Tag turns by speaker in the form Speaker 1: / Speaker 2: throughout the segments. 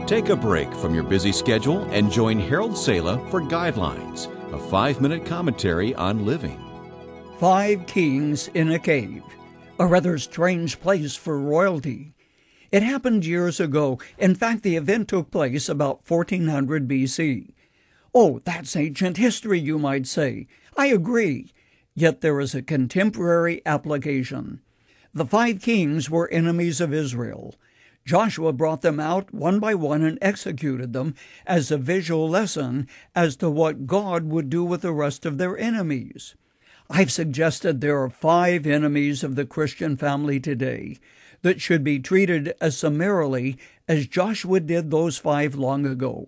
Speaker 1: Take a break from your busy schedule and join Harold Sala for Guidelines, a 5-minute commentary on living.
Speaker 2: 5 kings in a cave, a rather strange place for royalty. It happened years ago. In fact, the event took place about 1400 BC. Oh, that's ancient history, you might say. I agree. Yet there is a contemporary application. The 5 kings were enemies of Israel. Joshua brought them out one by one and executed them as a visual lesson as to what God would do with the rest of their enemies. I've suggested there are 5 enemies of the Christian family today that should be treated as summarily as Joshua did those 5 long ago.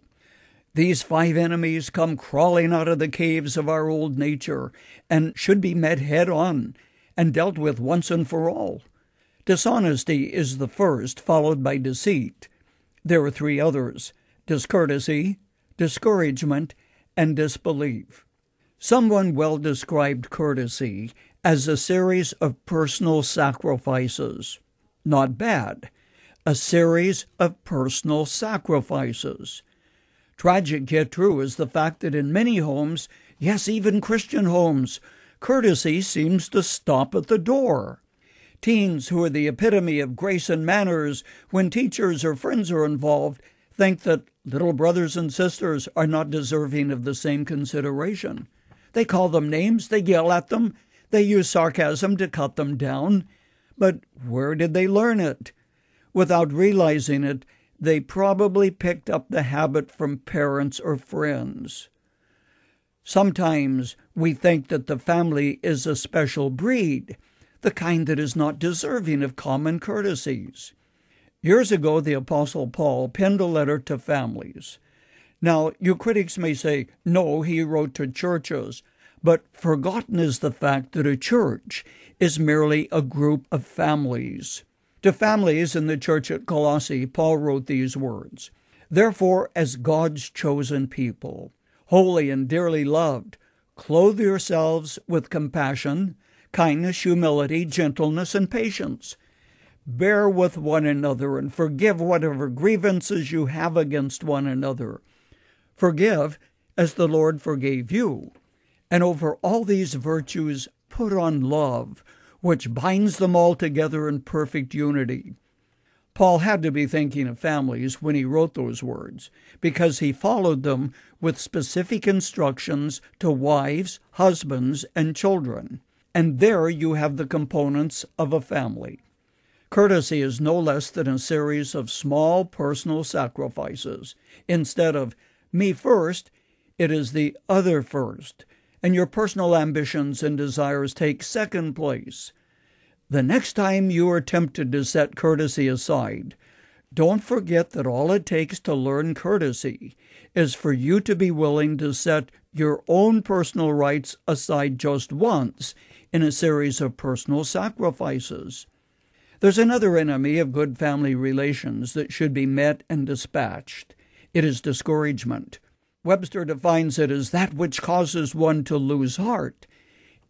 Speaker 2: These 5 enemies come crawling out of the caves of our old nature and should be met head on and dealt with once and for all. Dishonesty is the first, followed by deceit. There are 3 others: discourtesy, discouragement, and disbelief. Someone well described courtesy as a series of personal sacrifices. Not bad. A series of personal sacrifices. Tragic yet true is the fact that in many homes, yes, even Christian homes, courtesy seems to stop at the door. Teens, who are the epitome of grace and manners when teachers or friends are involved, think that little brothers and sisters are not deserving of the same consideration. They call them names, they yell at them, they use sarcasm to cut them down. But where did they learn it? Without realizing it, they probably picked up the habit from parents or friends. Sometimes we think that the family is a special breed, the kind that is not deserving of common courtesies. Years ago, the Apostle Paul penned a letter to families. Now, you critics may say, no, he wrote to churches, but forgotten is the fact that a church is merely a group of families. To families in the church at Colossae, Paul wrote these words: "Therefore, as God's chosen people, holy and dearly loved, clothe yourselves with compassion, kindness, humility, gentleness, and patience. Bear with one another and forgive whatever grievances you have against one another. Forgive as the Lord forgave you. And over all these virtues put on love, which binds them all together in perfect unity." Paul had to be thinking of families when he wrote those words, because he followed them with specific instructions to wives, husbands, and children. And there you have the components of a family. Courtesy is no less than a series of small personal sacrifices. Instead of me first, it is the other first, and your personal ambitions and desires take second place. The next time you are tempted to set courtesy aside, don't forget that all it takes to learn courtesy is for you to be willing to set your own personal rights aside just once in a series of personal sacrifices. There's another enemy of good family relations that should be met and dispatched. It is discouragement. Webster defines it as that which causes one to lose heart.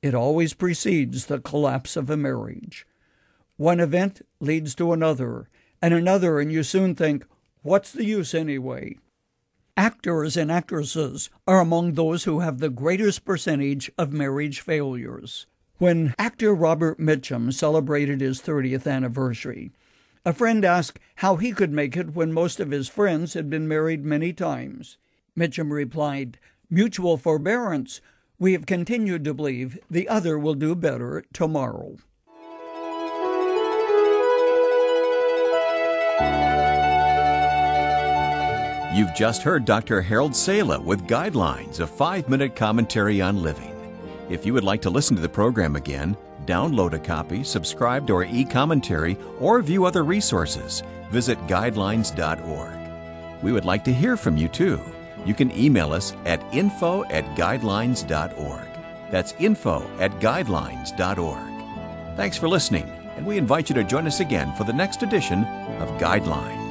Speaker 2: It always precedes the collapse of a marriage. One event leads to another, and you soon think, what's the use anyway? Actors and actresses are among those who have the greatest percentage of marriage failures. When actor Robert Mitchum celebrated his 30th anniversary, a friend asked how he could make it when most of his friends had been married many times. Mitchum replied, "Mutual forbearance. We have continued to believe the other will do better tomorrow."
Speaker 1: You've just heard Dr. Harold Sala with Guidelines, a 5-minute commentary on living. If you would like to listen to the program again, download a copy, subscribe to our e-commentary, or view other resources, visit guidelines.org. We would like to hear from you too. You can email us at info@guidelines.org. That's info@guidelines.org. Thanks for listening, and we invite you to join us again for the next edition of Guidelines.